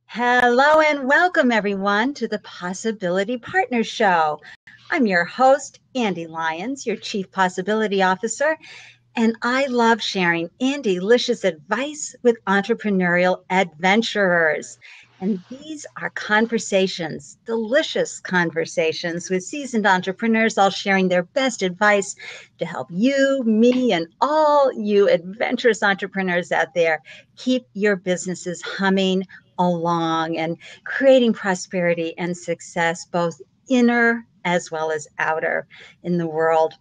Hello and welcome everyone to the Possibility Partner Show. I'm your host, Ande Lyons, your Chief Possibility Officer, and I love sharing Andelicious advice with entrepreneurial adventurers. And these are conversations, delicious conversations with seasoned entrepreneurs, all sharing their best advice to help you, me, and all you adventurous entrepreneurs out there keep your businesses humming along and creating prosperity and success, both inner as well as outer in the world.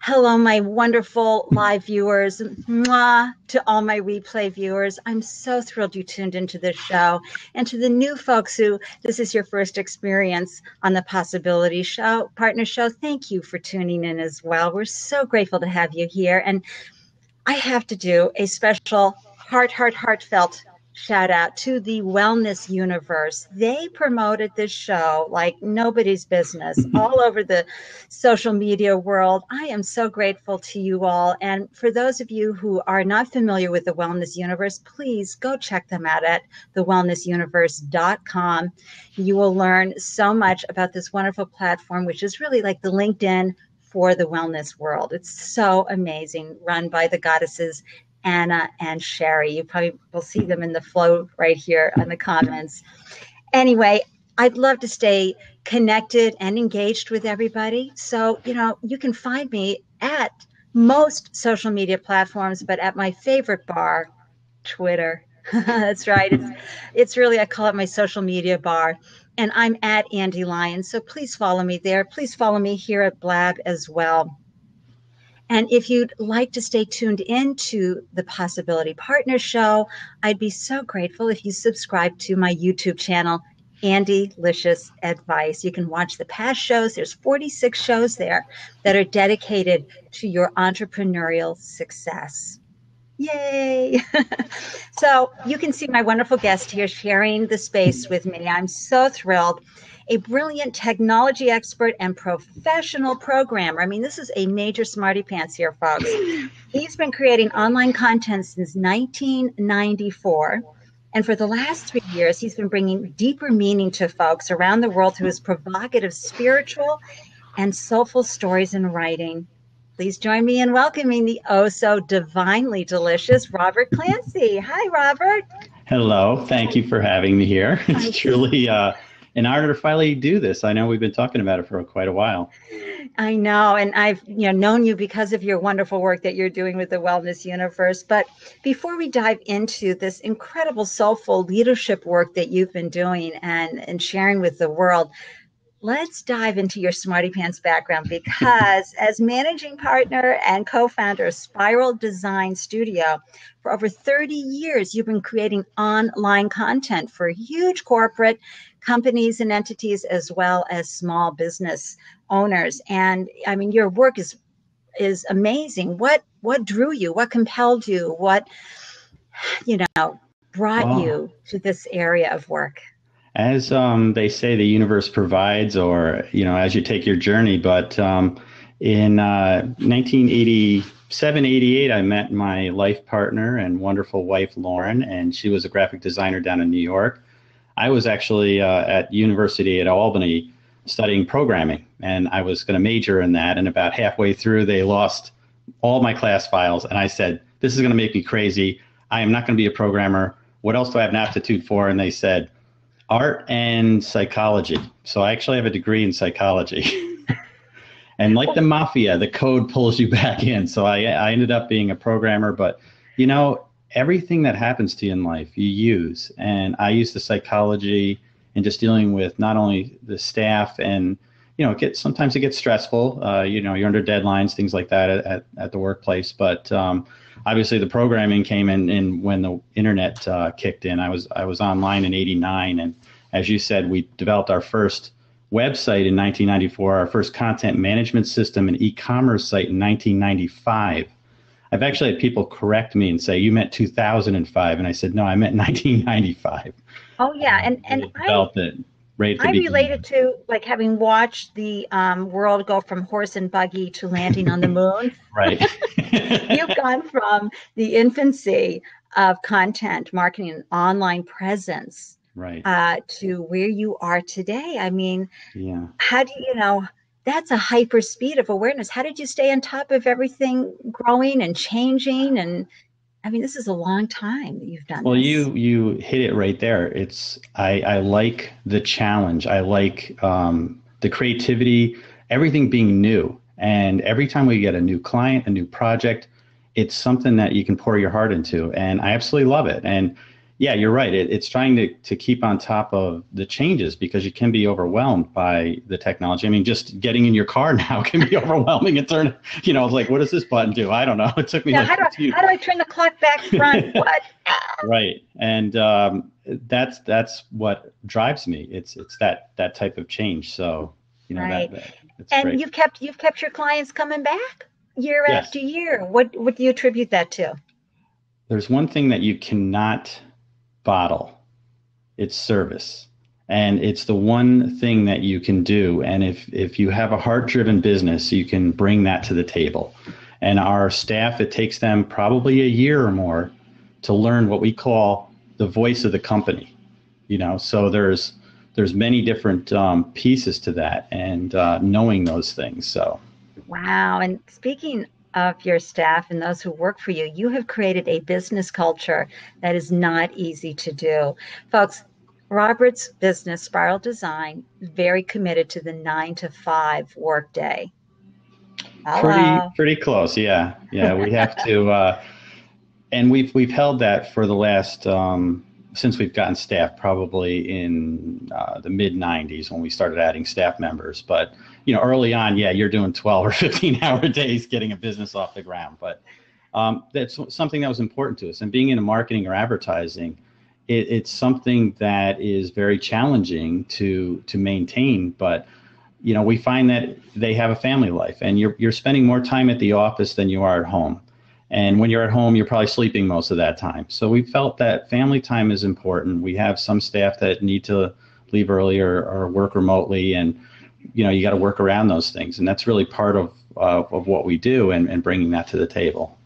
Hello, my wonderful live viewers. Mwah to all my replay viewers. I'm so thrilled you tuned into this show. And to the new folks who this is your first experience on the Possibility Show, Partner Show, thank you for tuning in as well. We're so grateful to have you here. And I have to do a special heartfelt shout out to the Wellness Universe. They promoted this show like nobody's business all over the social media world. I am so grateful to you all. And for those of you who are not familiar with the Wellness Universe, please go check them out at thewellnessuniverse.com. You will learn so much about this wonderful platform, which is really like the LinkedIn for the wellness world. It's so amazing, run by the goddesses Anna and Sherry. You probably will see them in the flow right here on the comments. Anyway, I'd love to stay connected and engaged with everybody. So, you can find me at most social media platforms, but at my favorite bar, Twitter. That's right. It's really, I call it my social media bar. And I'm at Ande Lyons. So please follow me there. Please follow me here at Blab as well. And if you'd like to stay tuned into the Possibility Partner Show, I'd be so grateful if you subscribe to my YouTube channel, Andelicious Advice. You can watch the past shows. There's 46 shows there that are dedicated to your entrepreneurial success. Yay! So you can see my wonderful guest here sharing the space with me. I'm so thrilled. A brilliant technology expert and professional programmer. I mean, this is a major smarty pants here, folks. He's been creating online content since 1994. And for the last 3 years, he's been bringing deeper meaning to folks around the world through his provocative spiritual and soulful stories and writing. Please join me in welcoming the so divinely delicious Robert Clancy. Hi, Robert. Hello. Thank you for having me here. It's truly an honor to finally do this. I know we've been talking about it for quite a while. I know, and I've known you because of your wonderful work that you're doing with the Wellness Universe. But before we dive into this incredible soulful leadership work that you've been doing and sharing with the world, let's dive into your Smarty Pants background, because as managing partner and co-founder of Spiral Design Studio, for over 30 years, you've been creating online content for huge corporate companies and entities, as well as small business owners. And I mean, your work is amazing. What drew you? What compelled you? What, brought you to this area of work? As they say, the universe provides, or, as you take your journey. But in 1987, 88, I met my life partner and wonderful wife, Lauren, and she was a graphic designer down in New York. I was actually at University at Albany studying programming, and I was going to major in that. And about halfway through, they lost all my class files. And I said, this is going to make me crazy. I am not going to be a programmer. What else do I have an aptitude for? And they said, art and psychology. So I actually have a degree in psychology. And like the mafia, the code pulls you back in. So I ended up being a programmer. But, everything that happers to you in life, you use. And I use the psychology in just dealing with not only the staff and, sometimes it gets stressful. You're under deadlines, things like that at the workplace. But obviously the programming came in when the internet kicked in. I was online in 89. And as you said, we developed our first website in 1994, our first content management system and e-commerce site in 1995. I've actually had people correct me and say, you meant 2005. And I said, no, I meant 1995. Oh, yeah. And I developed it. right at the I relate it beginning. to like having watched the world go from horse and buggy to landing on the moon. Right. You've gone from the infancy of content marketing and online presence Right. to where you are today. I mean, Yeah. how do you know? That's a hyper speed of awareness. How did you stay on top of everything growing and changing? And I mean, this is a long time that you've done Well, this. you hit it right there. I like the challenge. I like the creativity, everything being new. And every time we get a new client, a new project, it's something that you can pour your heart into. And I absolutely love it. And yeah, you're right. It's trying to keep on top of the changes because you can be overwhelmed by the technology. I mean, just getting in your car now can be overwhelming. It turned, like, what does this button do? I don't know. It took me Yeah, like 15. how do I turn the clock back front? What? Right. And that's what drives me. It's that type of change. So, Right. it's And great. you've kept your clients coming back year Yes. after year. What do you attribute that to? There's one thing that you cannot bottle. It's service. And it's the one thing that you can do. And if you have a heart-driven business, you can bring that to the table. And our staff, it takes them probably a year or more to learn what we call the voice of the company. So there's many different pieces to that, and knowing those things. So Wow. And speaking of your staff and those who work for you, you have created a business culture that is not easy to do. Folks, Robert's business, Spiral Design, is very committed to the 9 to 5 workday. Hello. pretty close. Yeah, we have to. And we've held that for the last since we've gotten staff, probably in the mid 90s when we started adding staff members. But early on, yeah, you're doing 12 or 15-hour days getting a business off the ground. But that's something that was important to us. And being in marketing or advertising, it's something that is very challenging to maintain. But we find that they have a family life, and you're spending more time at the office than you are at home. And when you're at home, you're probably sleeping most of that time. So we felt that family time is important. We have some staff that need to leave early or work remotely, and you got to work around those things. And that's really part of what we do, and bringing that to the table.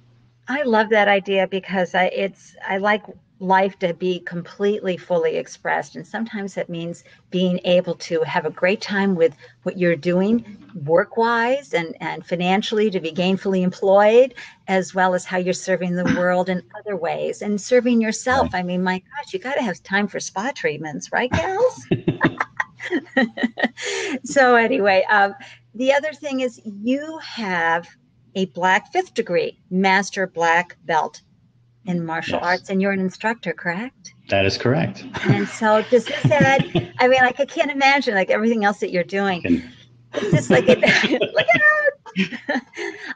I love that idea because I like life to be completely fully expressed, and sometimes that means being able to have a great time with what you're doing work-wise and financially, to be gainfully employed, as well as how you're serving the world in other ways and serving yourself. Right. I mean, my gosh, you got to have time for spa treatments, right, gals? So anyway, the other thing is you have a Black 5th degree, Master Black Belt in martial arts, and you're an instructor, correct? That is correct. And so does this add, I mean, like, I can't imagine like everything else that you're doing. It's just like, look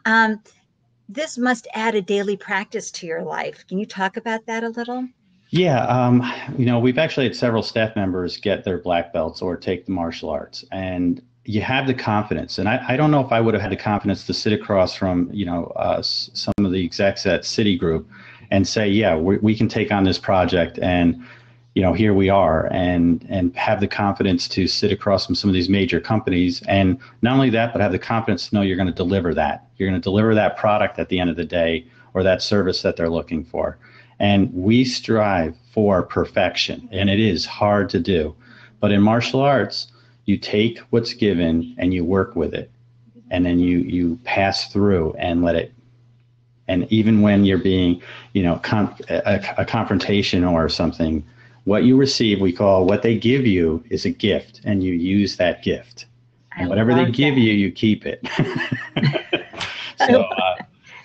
out. This must add a daily practice to your life. Can you talk about that a little? Yeah, we've actually had several staff members get their black belts or take the martial arts, and you have the confidence. And I don't know if I would have had the confidence to sit across from, some of the execs at Citigroup and say, yeah, we can take on this project, and, here we are, and have the confidence to sit across from some of these major companies. And not only that, but have the confidence to know you're going to deliver that. You're going to deliver that product at the end of the day, or that service that they're looking for. And we strive for perfection, and it is hard to do. But in martial arts, you take what's given and you work with it, and then you pass through and let it. And even when you're being, a confrontation or something, what you receive, we call what they give you is a gift, and you use that gift. And whatever they give you, you keep it. So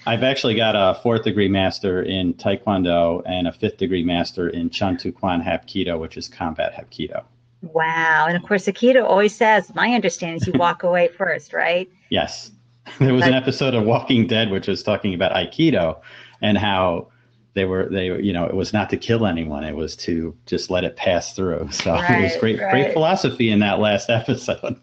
I've actually got a 4th degree master in Taekwondo and a 5th degree master in Chun Tu Kwan Hapkido, which is combat Hapkido. Wow. And of course, Aikido always says, my understanding is you walk away first, right? Yes. There was an episode of Walking Dead which was talking about Aikido and how they it was not to kill anyone, it was to just let it pass through. So it was great philosophy in that last episode.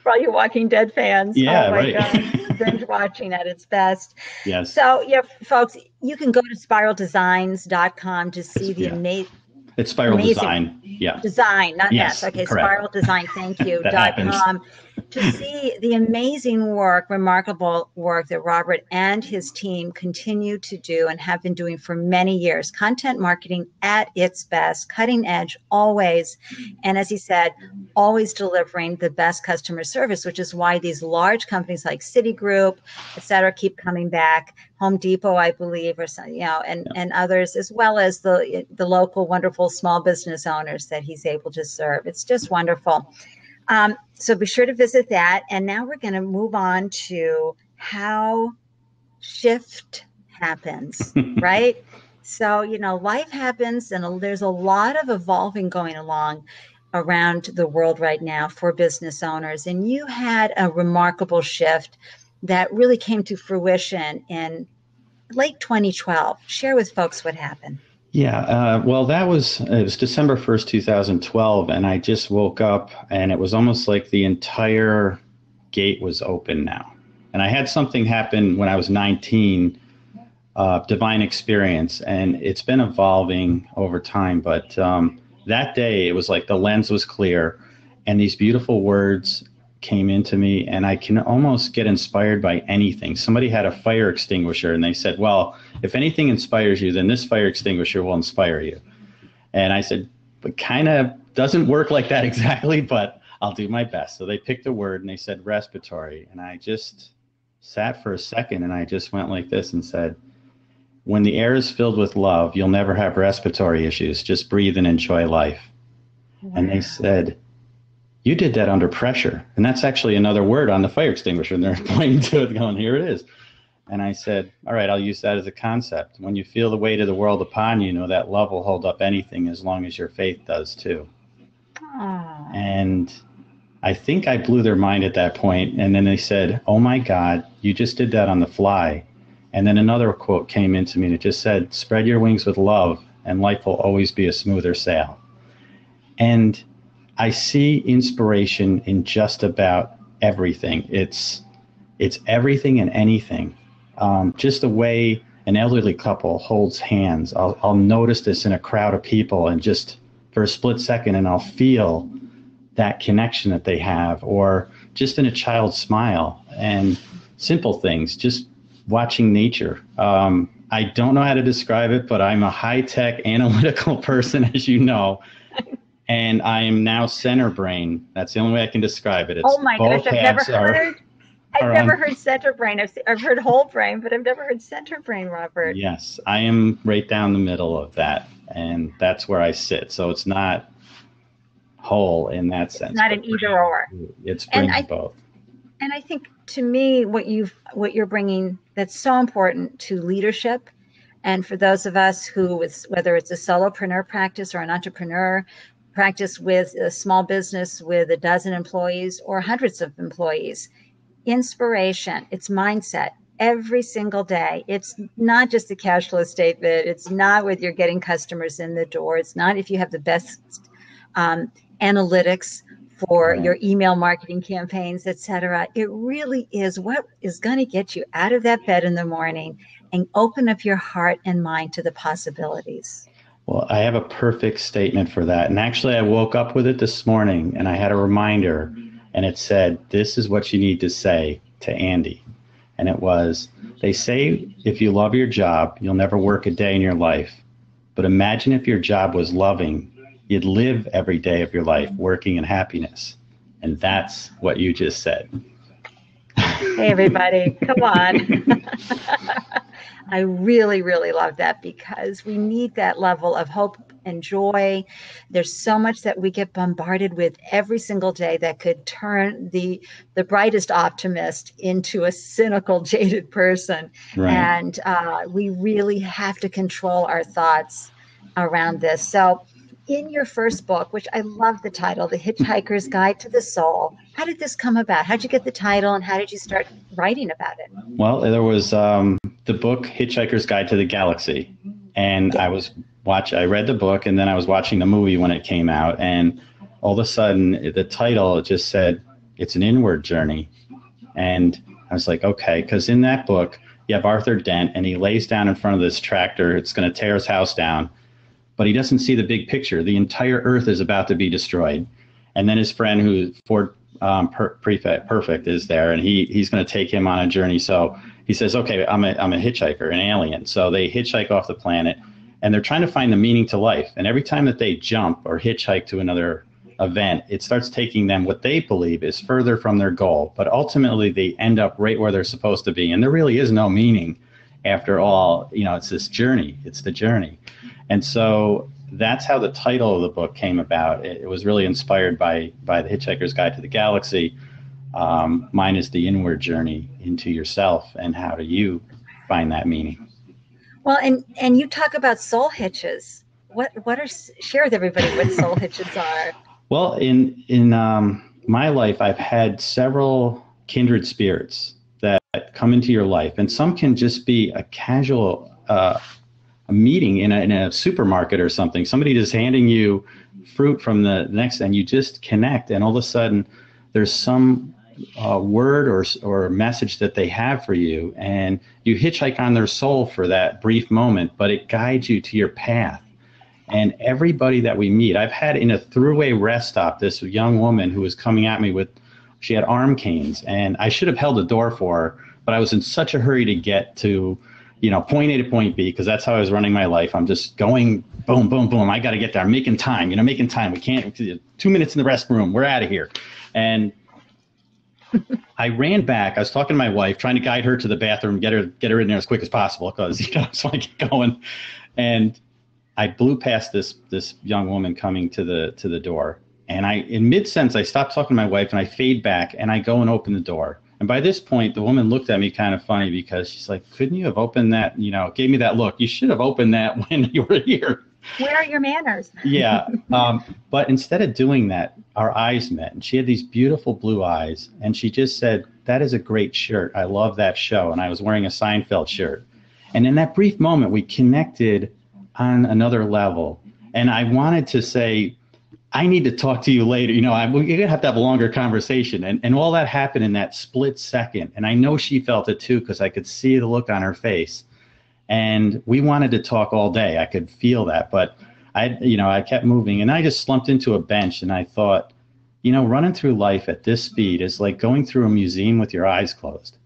For all you Walking Dead fans. Yeah, oh my right. God. Binge watching at its best. Yes. So yeah, folks, you can go to spiraldesigns.com to see the amazing. It's Spiral Amazing. Design. Yeah. Design, not Yes, S. Okay, correct. Spiral Design, thank you. That happens. To see the amazing work, remarkable work that Robert and his team continue to do and have been doing for many years. Content marketing at its best, cutting edge always. And as he said, always delivering the best customer service, which is why these large companies like Citigroup, et cetera, keep coming back. Home Depot, I believe, or some, and others, as well as the local wonderful small business owners that he's able to serve. It's just wonderful. So be sure to visit that. And now we're going to move on to how shift happens, right? So, life happens, and there's a lot of evolving going along around the world right now for business owners. And you had a remarkable shift that really came to fruition in late 2012. Share with folks what happened. Yeah, well, it was December 1st, 2012, and I just woke up, and it was almost like the entire gate was open now. And I had something happen when I was 19, divine experience, and it's been evolving over time. But that day, it was like the lens was clear, and these beautiful words came into me, and I can almost get inspired by anything. Somebody had a fire extinguisher, and they said, well, if anything inspires you, then this fire extinguisher will inspire you. And I said, but kind of doesn't work like that exactly, but I'll do my best. So they picked a word, and they said respiratory. And I just sat for a second, and I just went like this and said, when the air is filled with love, you'll never have respiratory issues. Just breathe and enjoy life. Wow. And they said, you did that under pressure. And that's actually another word on the fire extinguisher. And they're pointing to it going, here it is. And I said, all right, I'll use that as a concept. When you feel the weight of the world upon you, that love will hold up anything as long as your faith does too. Aww. And I think I blew their mind at that point. And then they said, oh my God, you just did that on the fly. And then another quote came into me and it just said, spread your wings with love and life will always be a smoother sail. And I see inspiration in just about everything. It's everything and anything. Just the way an elderly couple holds hands. I'll notice this in a crowd of people and just for a split second, and I'll feel that connection that they have, or just in a child's smile and simple things, just watching nature. I don't know how to describe it, but I'm a high-tech analytical person, as you know. And I am now center brain. That's the only way I can describe it. Oh my gosh, I've never heard center brain. I've heard whole brain, but I've never heard center brain, Robert. Yes, I am right down the middle of that. And that's where I sit. So it's not whole in that sense. It's not an either or. It's bringing both. And I think to me, what you're bringing that's so important to leadership. And for those of us who, whether it's a solopreneur practice or an entrepreneur practice with a small business with a dozen employees or hundreds of employees, inspiration, it's mindset every single day. It's not just a cash flow statement. It's not whether you're getting customers in the door. It's not if you have the best analytics for your email marketing campaigns, et cetera. It really is what is going to get you out of that bed in the morning and open up your heart and mind to the possibilities. Well, I have a perfect statement for that. And actually, I woke up with it this morning and I had a reminder and it said, this is what you need to say to Ande. And it was, they say, if you love your job, you'll never work a day in your life. But imagine if your job was loving, you'd live every day of your life working in happiness. And that's what you just said. Hey, everybody, come on. I really, really love that because we need that level of hope and joy. There's so much that we get bombarded with every single day that could turn the brightest optimist into a cynical, jaded person. Right. And we really have to control our thoughts around this. So in your first book, which I love the title, The Hitchhiker's Guide to the Soul, how did this come about? How did you get the title and how did you start writing about it? Well, there was the book Hitchhiker's Guide to the Galaxy. And I read the book and then I was watching the movie when it came out. And all of a sudden the title just said, it's an inward journey. And I was like, okay, because in that book, you have Arthur Dent and he lays down in front of this tractor. It's going to tear his house down. but he doesn't see the big picture. The entire earth is about to be destroyed. And then his friend, who's Ford Perfect, is there, and he's going to take him on a journey. So he says, okay, I'm a hitchhiker, an alien. So they hitchhike off the planet, and they're trying to find the meaning to life. And every time that they jump or hitchhike to another event, it starts taking them what they believe is further from their goal. But ultimately, they end up right where they're supposed to be. And there really is no meaning after all. It's this journey. It's the journey. And so that's how the title of the book came about. It was really inspired by The Hitchhiker's Guide to the Galaxy. Mine is the inward journey into yourself, and how do you find that meaning? Well, and you talk about soul hitches. Share with everybody what soul hitches are. Well, in my life, I've had several kindred spirits that come into your life, and some can just be a casual a meeting in a supermarket or something. Somebody just handing you fruit from the next, and you just connect, and all of a sudden there's some word or message that they have for you, and you hitchhike on their soul for that brief moment, but it guides you to your path. And everybody that we meet, I've had in a throughway rest stop, this young woman who was coming at me she had arm canes, and I should have held the door for her, but I was in such a hurry to get to, point A to point B, because that's how I was running my life. I'm just going boom, boom, boom. I got to get there. I'm making time, making time. We can't, 2 minutes in the restroom. We're out of here. And I ran back. I was talking to my wife, trying to guide her to the bathroom, get her in there as quick as possible, because, so I get going. And I blew past this young woman coming to the door, and in mid-sentence, I stopped talking to my wife, and I fade back, and I go and open the door. And by this point, the woman looked at me kind of funny, because she's like, couldn't you have opened that, gave me that look. You should have opened that when you were here. Where are your manners? Yeah. But instead of doing that, our eyes met, and she had these beautiful blue eyes, and she just said, that is a great shirt. I love that show. And I was wearing a Seinfeld shirt. And in that brief moment, we connected on another level. And I wanted to say, I need to talk to you later. We're going to have a longer conversation. And all that happened in that split second. And I know she felt it too, because I could see the look on her face. And we wanted to talk all day. I could feel that. But I kept moving, and I just slumped into a bench, and I thought, running through life at this speed is like going through a museum with your eyes closed.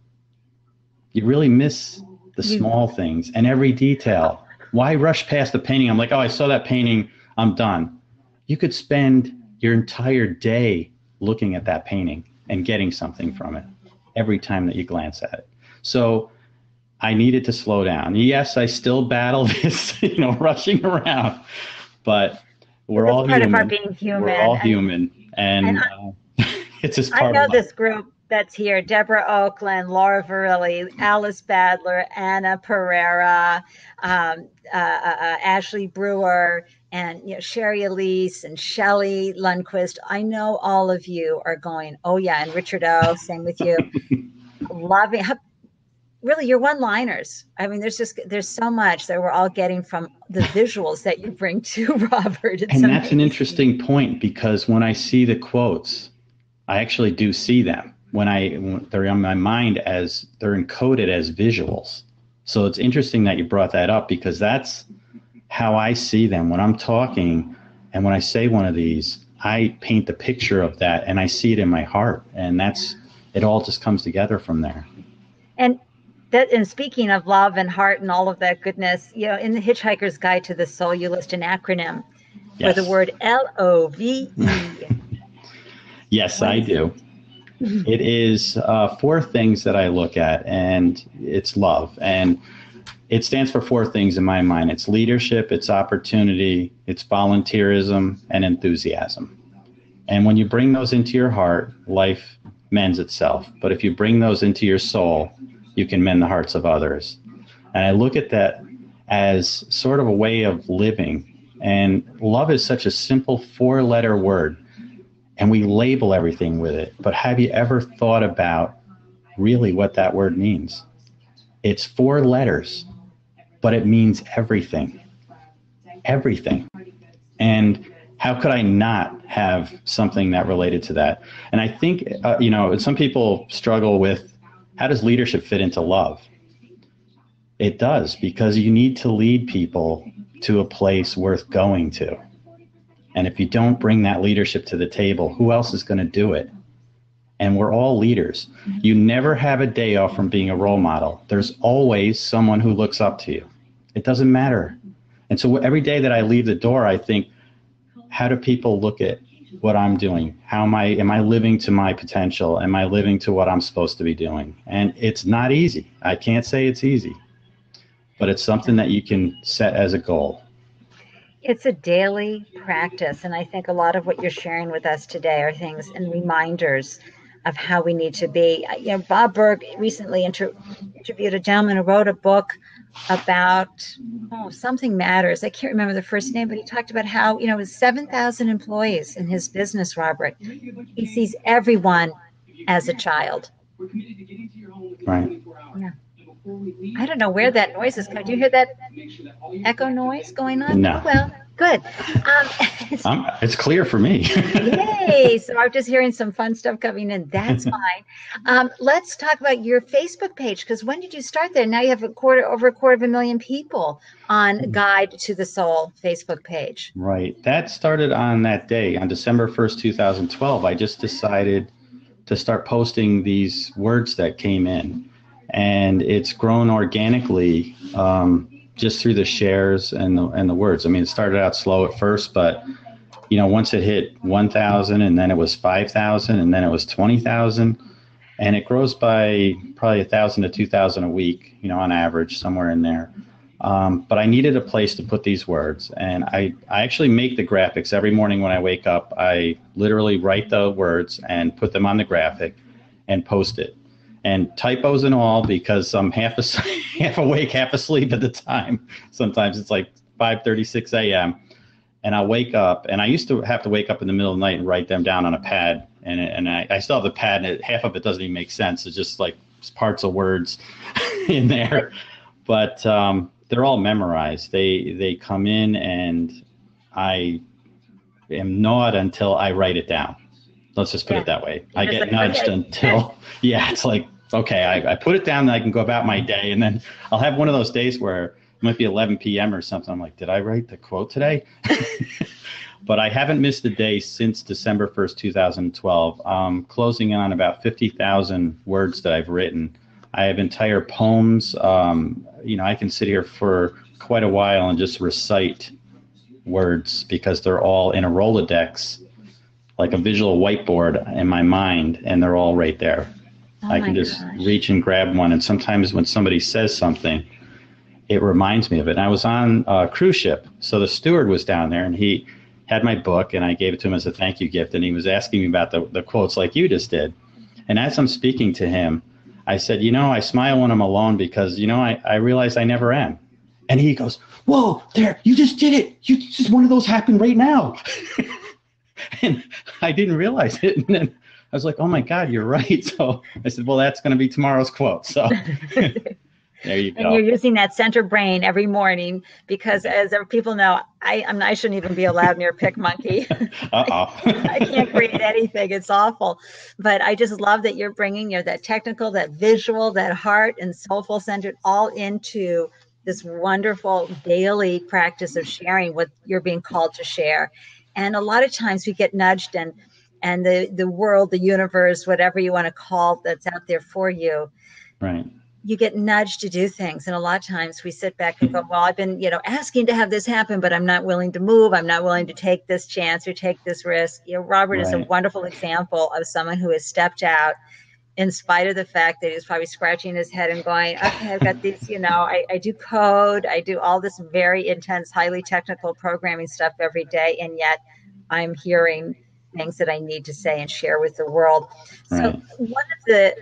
You really miss the small things and every detail. Why rush past the painting? I'm like, oh, I saw that painting, I'm done. You could spend your entire day looking at that painting and getting something from it every time that you glance at it. So I needed to slow down. Yes, I still battle this, rushing around, but we're all human. Part of our being human. We're all human, and it's just part of life. I know this group that's here: Deborah Oakland, Laura Varilli, Alice Badler, Anna Pereira, Ashley Brewer, and Sherry Elise and Shelley Lundquist. I know all of you are going, oh yeah, and Richard O, same with you. Loving, really, your one-liners. I mean, there's so much that we're all getting from the visuals that you bring to Robert. And that's an interesting point, because when I see the quotes, I actually do see them. When they're in my mind, as they're encoded as visuals. So it's interesting that you brought that up, because that's how I see them when I'm talking. And when I say one of these, I paint the picture of that, and I see it in my heart, and it all just comes together from there. And speaking of love and heart and all of that goodness, in the Hitchhiker's Guide to the Soul, you list an acronym for the word LOVE. Yes, I do. It is 4 things that I look at, and it's love. And it stands for 4 things in my mind. It's leadership, it's opportunity, it's volunteerism, and enthusiasm. And when you bring those into your heart, life mends itself. But if you bring those into your soul, you can mend the hearts of others. And I look at that as sort of a way of living. And love is such a simple 4-letter word, and we label everything with it. But have you ever thought about really what that word means? It's 4 letters, but it means everything. Everything. And how could I not have something that related to that? And I think, some people struggle with, how does leadership fit into love? It does, because you need to lead people to a place worth going to. And if you don't bring that leadership to the table, who else is going to do it? And we're all leaders. You never have a day off from being a role model. There's always someone who looks up to you. It doesn't matter. And so every day that I leave the door, I think, how do people look at what I'm doing? How am I living to my potential? Am I living to what I'm supposed to be doing? And it's not easy. I can't say it's easy, but it's something that you can set as a goal. It's a daily practice. And I think a lot of what you're sharing with us today are things and reminders of how we need to be. You know, Bob Berg recently interviewed a gentleman who wrote a book about, something matters. I can't remember the first name, but he talked about how, it was 7,000 employees in his business, Robert. He sees everyone as a child. Right. Yeah. I don't know where that noise is coming. Do you hear that echo noise going on? No. Well, good. It's clear for me. Yay! So I'm just hearing some fun stuff coming in. That's fine. Let's talk about your Facebook page, because when did you start there? Now you have over a quarter of a million people on Guide to the Soul Facebook page. Right. That started on that day, on December 1st, 2012. I just decided to start posting these words that came in. And it's grown organically just through the shares and the words. I mean, it started out slow at first, but once it hit 1,000, and then it was 5,000, and then it was 20,000, and it grows by probably 1,000 to 2,000 a week, on average, somewhere in there. But I needed a place to put these words, and I actually make the graphics every morning when I wake up. I literally write the words and put them on the graphic and post it. And typos and all, because I'm half awake, half asleep at the time. Sometimes it's like 5:36 a.m. and I'll wake up. And I used to have to wake up in the middle of the night and write them down on a pad. And I still have the pad, and half of it doesn't even make sense. It's just like parts of words in there. But they're all memorized. They come in, and I am gnawed until I write it down. Let's just put it that way. I get nudged until, it's like, okay, I put it down, and I can go about my day. And then I'll have one of those days where it might be 11 p.m. or something. I'm like, did I write the quote today? But I haven't missed a day since December 1st, 2012. Closing in on about 50,000 words that I've written. I have entire poems. I can sit here for quite a while and just recite words, because they're all in a Rolodex, like a visual whiteboard in my mind, and they're all right there. I can just reach and grab one. And sometimes when somebody says something, it reminds me of it. And I was on a cruise ship, so the steward was down there, and he had my book, and I gave it to him as a thank you gift. And he was asking me about the quotes like you just did. And as I'm speaking to him, I said, I smile when I'm alone, because, I realize I never am. And he goes, whoa, there, you just did it. Just one of those happened right now. And I didn't realize it. And then I was like, oh my God, you're right. So I said, well, that's going to be tomorrow's quote. So there you go. And you're using that center brain every morning, because as people know, I shouldn't even be allowed near Pick Monkey. I can't create anything. It's awful. But I just love that you're bringing that technical, that visual, that heart and soulful centered all into this wonderful daily practice of sharing what you're being called to share. And a lot of times we get nudged, and the world, the universe, whatever you want to call that's out there for you. Right. You get nudged to do things. And a lot of times we sit back and go, well, I've been, asking to have this happen, but I'm not willing to move. I'm not willing to take this chance or take this risk. Robert is a wonderful example of someone who has stepped out in spite of the fact that he was probably scratching his head and going, okay, I've got these, I do code. I do all this very intense, highly technical programming stuff every day. And yet I'm hearing things that I need to say and share with the world. Right. So one of the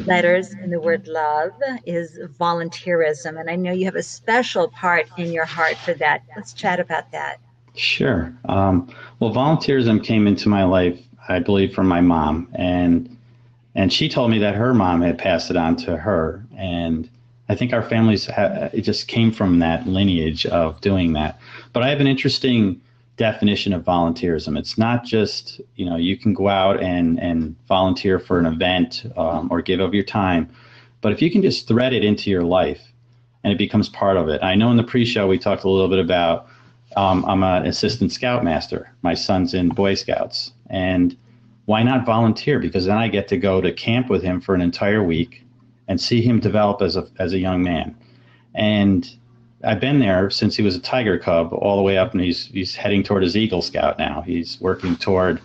letters in the word love is volunteerism. And I know you have a special part in your heart for that. Let's chat about that. Sure. Well, volunteerism came into my life, I believe, from my mom. And she told me that her mom had passed it on to her. And I think our families, it just came from that lineage of doing that. But I have an interesting definition of volunteerism. It's not just, you can go out and volunteer for an event or give of your time. But if you can just thread it into your life, and it becomes part of it. I know in the pre-show we talked a little bit about I'm an assistant scoutmaster. My son's in Boy Scouts, and why not volunteer? Because then I get to go to camp with him for an entire week and see him develop as a young man. And I've been there since he was a tiger cub all the way up, and he's heading toward his Eagle Scout now. He's working toward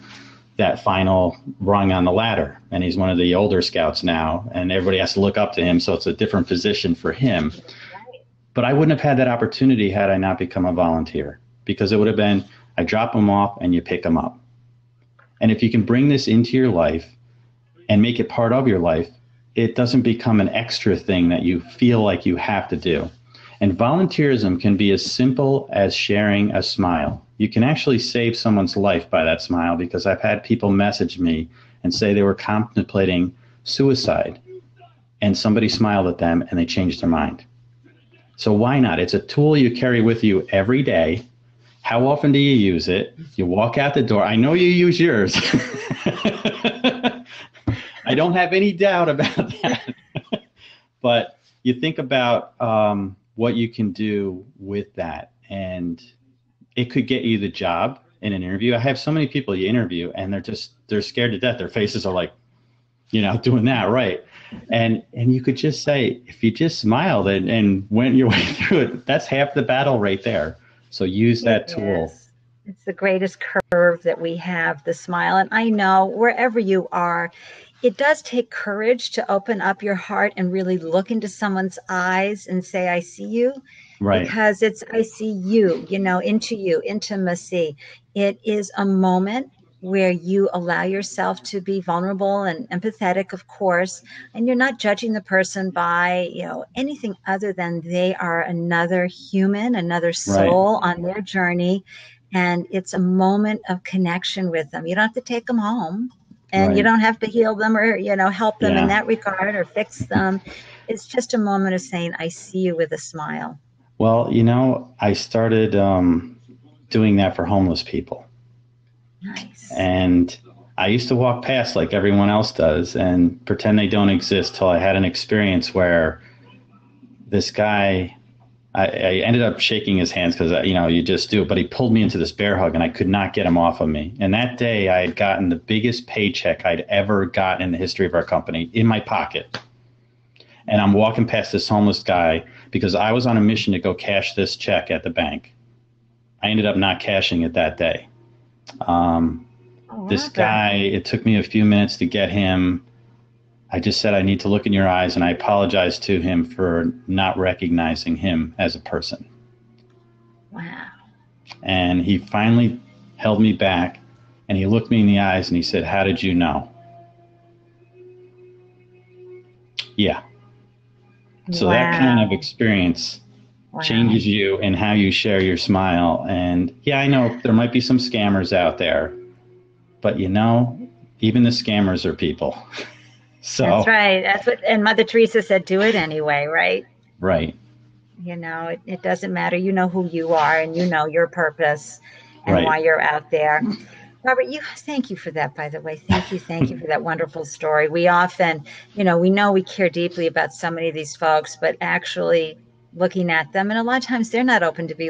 that final rung on the ladder, and he's one of the older scouts now, and everybody has to look up to him, so it's a different position for him. But I wouldn't have had that opportunity had I not become a volunteer, because it would have been, I drop them off and you pick them up. And if you can bring this into your life and make it part of your life, it doesn't become an extra thing that you feel like you have to do. And volunteerism can be as simple as sharing a smile. You can actually save someone's life by that smile, because I've had people message me and say they were contemplating suicide and somebody smiled at them and they changed their mind. So why not? It's a tool you carry with you every day. How often do you use it? You walk out the door. I know you use yours. I don't have any doubt about that. But you think about what you can do with that, and it could get you the job in an interview. I have so many people you interview, and they're scared to death. Their faces are like, you're not doing that right. And you could just say, if you just smiled and went your way through it, that's half the battle right there. So use that tool. It's the greatest curve that we have, the smile. And I know wherever you are, it does take courage to open up your heart and really look into someone's eyes and say, I see you. Right. Because it's, I see you, into you, intimacy. It is a moment where you allow yourself to be vulnerable and empathetic, of course, and you're not judging the person by, anything other than they are another human, another soul on their journey. And it's a moment of connection with them. You don't have to take them home, and you don't have to heal them or, help them in that regard or fix them. It's just a moment of saying, I see you, with a smile. Well, I started doing that for homeless people. Nice. And I used to walk past like everyone else does and pretend they don't exist, till I had an experience where this guy, I ended up shaking his hands because, you just do it, but he pulled me into this bear hug and I could not get him off of me. And that day I had gotten the biggest paycheck I'd ever gotten in the history of our company in my pocket. And I'm walking past this homeless guy because I was on a mission to go cash this check at the bank. I ended up not cashing it that day. This guy, it took me a few minutes to get him. I just said, I need to look in your eyes, and I apologized to him for not recognizing him as a person. Wow. And he finally held me back, and he looked me in the eyes and he said, how did you know? Yeah. So that kind of experience changes you and how you share your smile. And yeah, I know there might be some scammers out there, but even the scammers are people. So that's right. That's what, and Mother Teresa said, do it anyway, right? Right. It doesn't matter. You know who you are, and your purpose and why you're out there. Robert, thank you for that, by the way. Thank you for that wonderful story. We often, we know we care deeply about so many of these folks, but actually looking at them, and a lot of times they're not open to be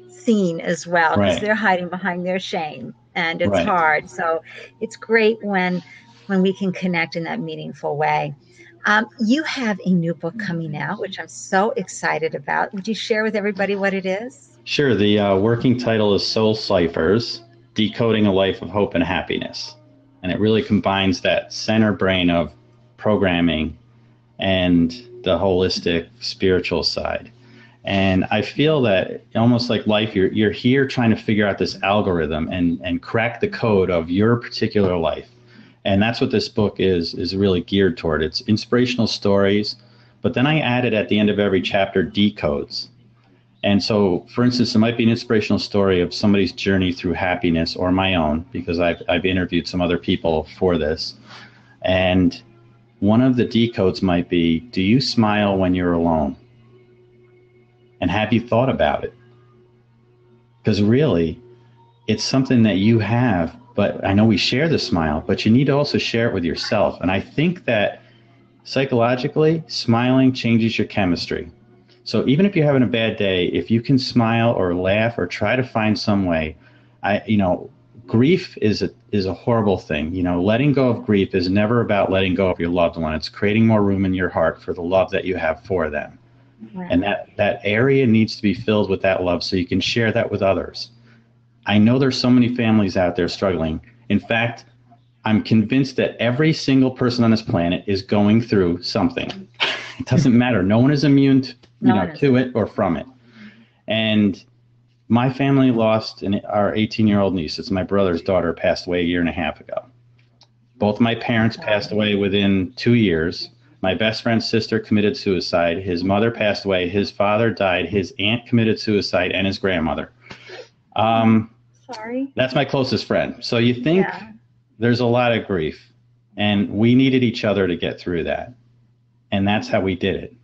seen as well, because they're hiding behind their shame, and it's hard. So it's great when we can connect in that meaningful way. You have a new book coming out, which I'm so excited about. Would you share with everybody what it is? Sure. The working title is Soul Cyphers, Decoding a Life of Hope and Happiness. And it really combines that center brain of programming and the holistic spiritual side. And I feel that almost like life, you're here trying to figure out this algorithm and crack the code of your particular life. And that's what this book is really geared toward. It's inspirational stories, but then I added at the end of every chapter decodes. And so, for instance, it might be an inspirational story of somebody's journey through happiness, or my own, because I've interviewed some other people for this. And one of the decodes might be, do you smile when you're alone? And have you thought about it? Because really, it's something that you have, but I know we share the smile, but you need to also share it with yourself. And I think that psychologically, smiling changes your chemistry. So even if you're having a bad day, if you can smile or laugh or try to find some way, grief is a horrible thing. Letting go of grief is never about letting go of your loved one. It's creating more room in your heart for the love that you have for them. Right. And that area needs to be filled with that love so you can share that with others. I know there's so many families out there struggling. In fact, I'm convinced that every single person on this planet is going through something. It doesn't matter. No one is immune to it or from it. And my family lost our 18-year-old niece. It's my brother's daughter, passed away a year and a half ago. Both my parents passed away within 2 years. My best friend's sister committed suicide. His mother passed away. His father died. His aunt committed suicide, and his grandmother. Sorry. That's my closest friend. So you think there's a lot of grief, and we needed each other to get through that. And that's how we did it.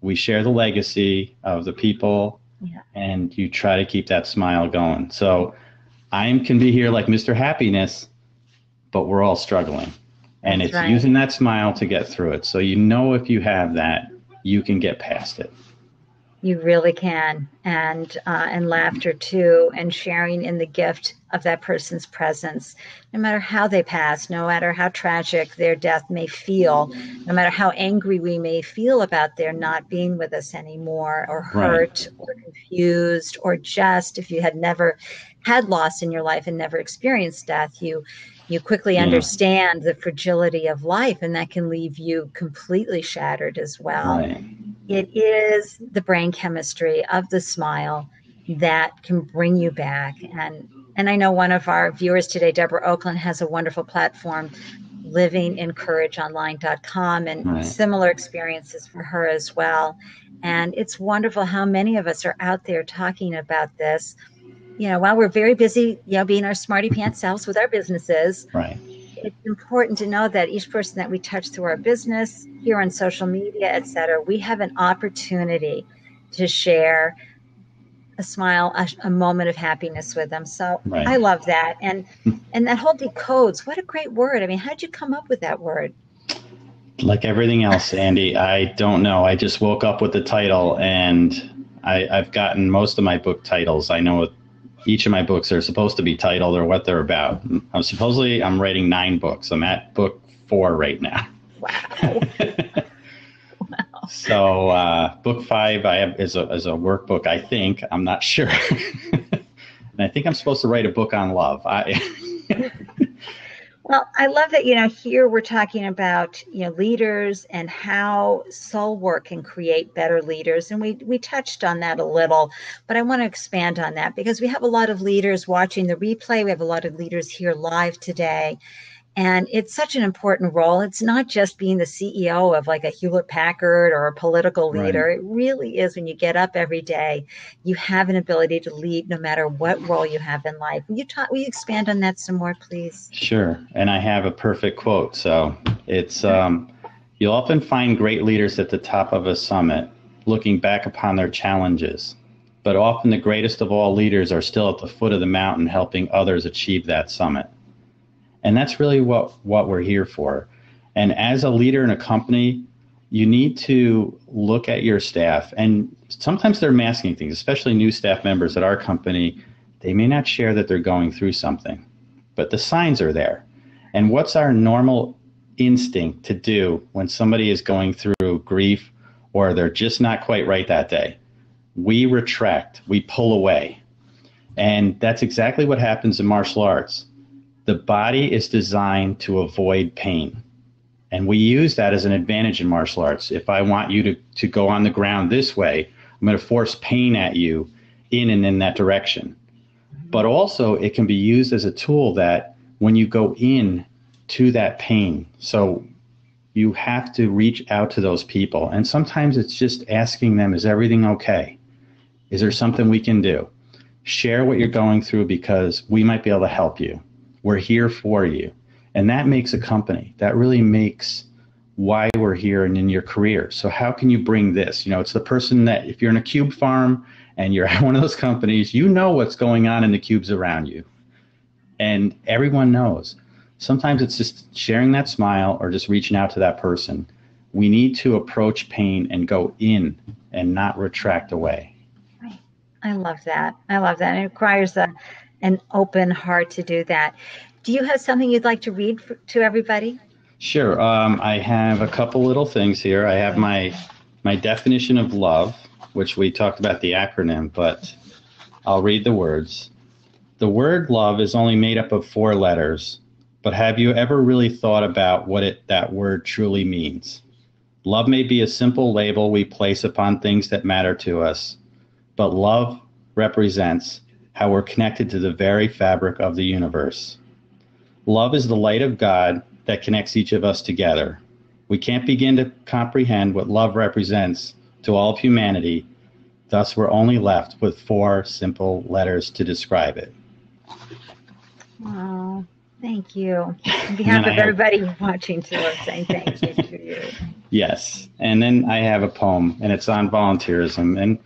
We share the legacy of the people, and you try to keep that smile going. So I can be here like Mr. Happiness, but we're all struggling. And it's using that smile to get through it. So if you have that, you can get past it. You really can. And laughter too, and sharing in the gift of that person's presence, no matter how they pass, no matter how tragic their death may feel, no matter how angry we may feel about their not being with us anymore, or hurt or confused, or just if you had never had loss in your life and never experienced death, you quickly understand the fragility of life, and that can leave you completely shattered as well. Right. It is the brain chemistry of the smile that can bring you back. And I know one of our viewers today, Deborah Oakland, has a wonderful platform, livingencourageonline.com, and similar experiences for her as well. And it's wonderful how many of us are out there talking about this. While we're very busy, being our smarty pants selves with our businesses, it's important to know that each person that we touch through our business, here on social media, et cetera, we have an opportunity to share a smile, a moment of happiness with them. So I love that. And that whole decodes, what a great word. I mean, how did you come up with that word? Like everything else, Andy, I don't know. I just woke up with the title, and I've gotten most of my book titles. I know each of my books are supposed to be titled or what they're about. I'm writing 9 books. I'm at book 4 right now. Wow. So book 5 I have is a workbook, I think. I'm not sure. And I think I'm supposed to write a book on love. Well, I love that, here we're talking about, leaders and how soul work can create better leaders. And we touched on that a little, but I want to expand on that because we have a lot of leaders watching the replay. We have a lot of leaders here live today. And it's such an important role. It's not just being the CEO of like a Hewlett Packard or a political leader. It really is when you get up every day, you have an ability to lead no matter what role you have in life. Will you expand on that some more, please? Sure. And I have a perfect quote. So it's, you'll often find great leaders at the top of a summit looking back upon their challenges. But often the greatest of all leaders are still at the foot of the mountain helping others achieve that summit. And that's really what we're here for. And as a leader in a company, you need to look at your staff. And sometimes they're masking things, especially new staff members at our company. They may not share that they're going through something, but the signs are there. And what's our normal instinct to do when somebody is going through grief or they're just not quite right that day? We retract, we pull away. And that's exactly what happens in martial arts. The body is designed to avoid pain. And we use that as an advantage in martial arts. If I want you to go on the ground this way, I'm going to force pain at you in and in that direction. But also it can be used as a tool that when you go in to that pain, so you have to reach out to those people. And sometimes it's just asking them, is everything okay? Is there something we can do? Share what you're going through because we might be able to help you. We're here for you. And that makes a company. That really makes why we're here and in your career. So how can you bring this? It's the person that if you're in a cube farm and you're at one of those companies, you know what's going on in the cubes around you. And everyone knows. Sometimes it's just sharing that smile or just reaching out to that person. we need to approach pain and go in and not retract away. Right. I love that. I love that. It requires an open heart to do that. Do you have something you'd like to read to everybody? Sure. I have a couple little things here. I have my definition of love, which we talked about the acronym, but I'll read the words. The word love is only made up of 4 letters, but have you ever really thought about what that word truly means? Love may be a simple label we place upon things that matter to us, but love represents how we're connected to the very fabric of the universe. Love is the light of God that connects each of us together. We can't begin to comprehend what love represents to all of humanity. Thus, we're only left with 4 simple letters to describe it. Oh, thank you. On behalf of everybody watching too, I'm saying thank you to you. Yes. And then I have a poem, and it's on volunteerism. And,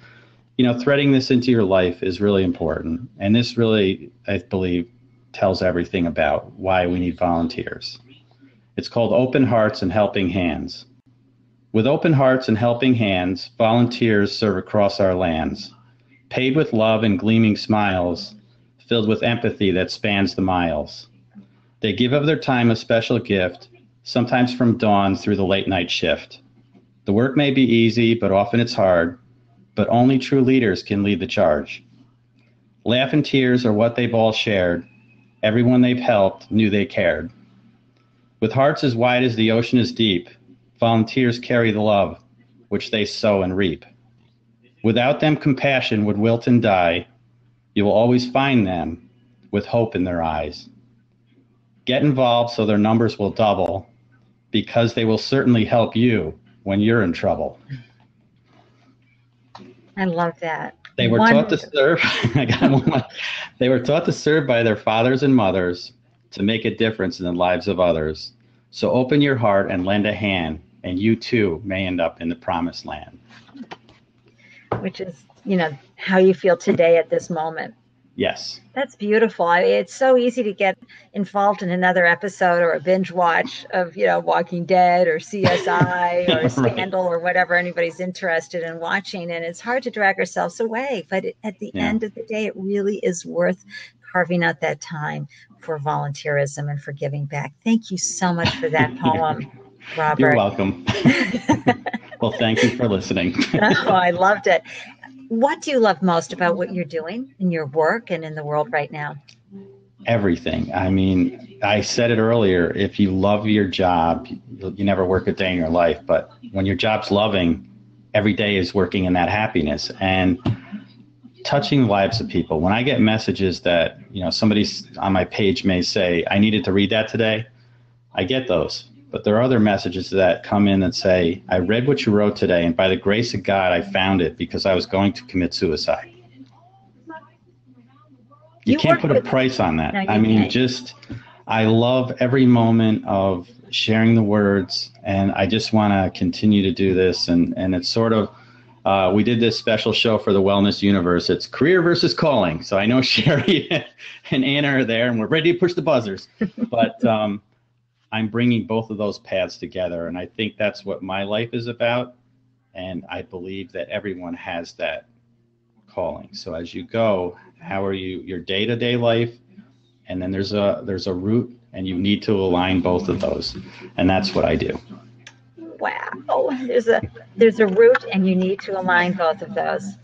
threading this into your life is really important. And this really, I believe, tells everything about why we need volunteers. It's called Open Hearts and Helping Hands. With open hearts and helping hands, volunteers serve across our lands, paid with love and gleaming smiles, filled with empathy that spans the miles. They give of their time a special gift, sometimes from dawn through the late night shift. The work may be easy, but often it's hard, but only true leaders can lead the charge. Laugh and tears are what they've all shared. Everyone they've helped knew they cared. With hearts as wide as the ocean is deep, volunteers carry the love, which they sow and reap. Without them, compassion would wilt and die. You will always find them with hope in their eyes. Get involved so their numbers will double, because they will certainly help you when you're in trouble. I love that. They were taught to serve. They were taught to serve by their fathers and mothers to make a difference in the lives of others. So open your heart and lend a hand, and you too may end up in the promised land. Which is, how you feel today at this moment. Yes. That's beautiful. It's so easy to get involved in another episode or a binge watch of, Walking Dead or CSI or Scandal or whatever anybody's interested in watching. And it's hard to drag ourselves away. But at the end of the day, it really is worth carving out that time for volunteerism and for giving back. Thank you so much for that poem, Robert. You're welcome. Well, thank you for listening. Oh, I loved it. What do you love most about what you're doing in your work and in the world right now? Everything. I mean, I said it earlier, if you love your job, you never work a day in your life. But when your job's loving, every day is working in that happiness and touching the lives of people. When I get messages that, somebody on my page may say, I needed to read that today, I get those. But there are other messages that come in and say, I read what you wrote today, and by the grace of God, I found it because I was going to commit suicide. You can't put a price on that. I love every moment of sharing the words, and I just want to continue to do this. And it's sort of, we did this special show for the Wellness Universe. It's career versus calling. So I know Sherry and Anna are there, and we're ready to push the buzzers. But I'm bringing both of those paths together, and I think that's what my life is about, and I believe that everyone has that calling. So as you go, how are you, your day-to-day life, and then there's a root, and you need to align both of those, and that's what I do. Wow, there's a root, and you need to align both of those.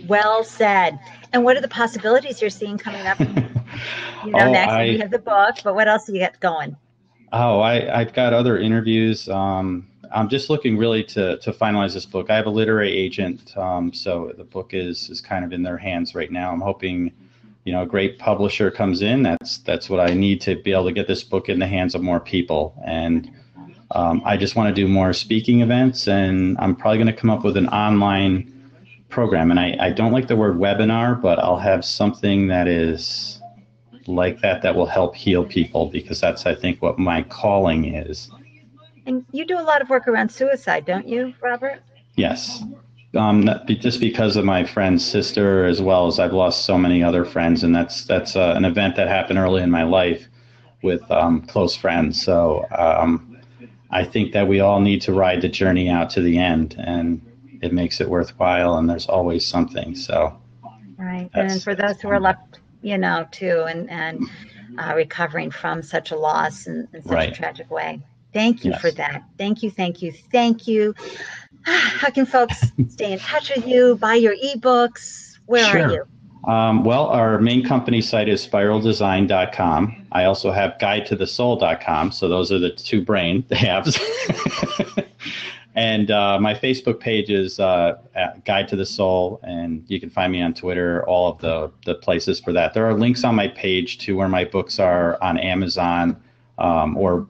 Well said. And what are the possibilities you're seeing coming up? Next you have the book, but what else do you got going? Oh, I've got other interviews. I'm just looking really to finalize this book. I have a literary agent, so the book is kind of in their hands right now. I'm hoping, a great publisher comes in. That's what I need to be able to get this book in the hands of more people. And I just want to do more speaking events, and I'm probably going to come up with an online program. And I don't like the word webinar, but I'll have something that is like that will help heal people, because that's, I think, what my calling is. And you do a lot of work around suicide, don't you, Robert? Yes. Just because of my friend's sister, as well as I've lost so many other friends, and that's an event that happened early in my life with close friends. So I think that we all need to ride the journey out to the end, and it makes it worthwhile, and there's always something. So, right. And for those who are left, too, and recovering from such a loss in such a tragic way. Thank you for that. Thank you, thank you, thank you. How can folks stay in touch with you, buy your ebooks? Where are you? Well, our main company site is spiraldesign.com. I also have guidetothesoul.com. So those are the two brain tabs. And my Facebook page is Guide to the Soul, and you can find me on Twitter, all of the places for that. There are links on my page to where my books are on Amazon or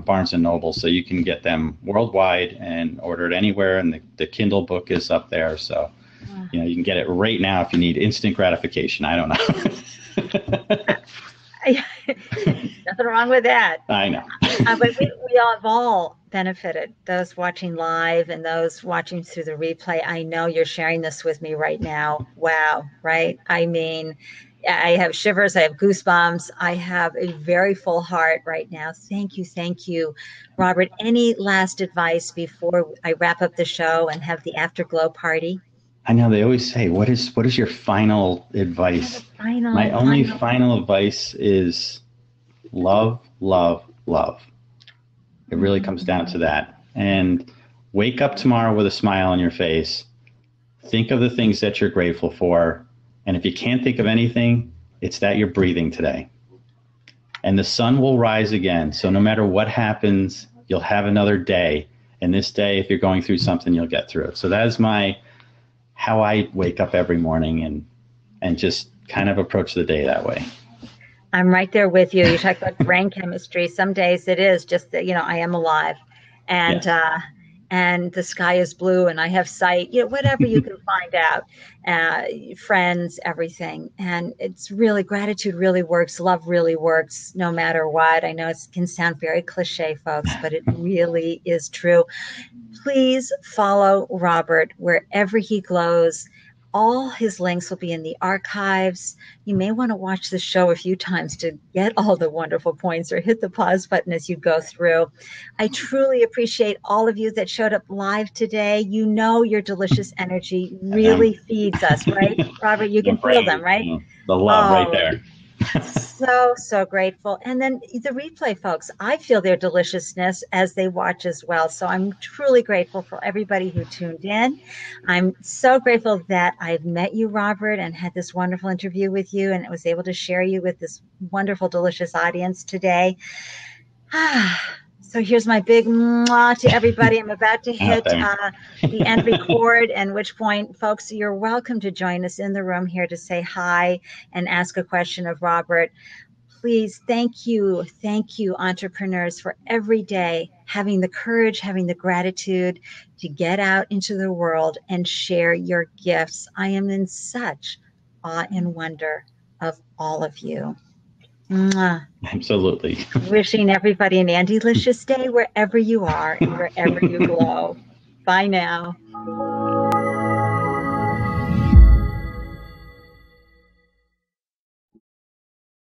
Barnes & Noble, so you can get them worldwide and order it anywhere, and the Kindle book is up there. So, you can get it right now if you need instant gratification. I don't know. Nothing wrong with that. I know. But we all have all benefited, those watching live and those watching through the replay. I know you're sharing this with me right now. Wow, right? I mean, I have shivers, I have goosebumps, I have a very full heart right now. Thank you, thank you. Robert, any last advice before I wrap up the show and have the afterglow party? I know they always say, what is your final advice? My only final advice is love, love, love. It really comes down to that. And wake up tomorrow with a smile on your face. Think of the things that you're grateful for. And if you can't think of anything, it's that you're breathing today. And the sun will rise again. So no matter what happens, you'll have another day. And this day, if you're going through something, you'll get through it. So that is how I wake up every morning and just kind of approach the day that way. I'm right there with you. You talk about brain chemistry. Some days it is just that, I am alive and, and the sky is blue and I have sight, whatever you can find out, friends, everything. And it's really, gratitude really works. Love really works no matter what. I know it can sound very cliche, folks, but it really is true. Please follow Robert wherever he glows. All his links will be in the archives. You may want to watch the show a few times to get all the wonderful points, or hit the pause button as you go through. I truly appreciate all of you that showed up live today. Your delicious energy really feeds us, right? Robert, you can feel them, right? The love right there. So grateful. And then the replay folks, I feel their deliciousness as they watch as well. So I'm truly grateful for everybody who tuned in. I'm so grateful that I've met you, Robert, and had this wonderful interview with you and was able to share you with this wonderful, delicious audience today. So here's my big mwah to everybody. I'm about to hit the end record, and which point, folks, you're welcome to join us in the room here to say hi and ask a question of Robert. Please, thank you, entrepreneurs, for every day having the courage, having the gratitude to get out into the world and share your gifts. I am in such awe and wonder of all of you. Mwah. Absolutely. Wishing everybody an Andelicious day wherever you are and wherever you glow. Bye now.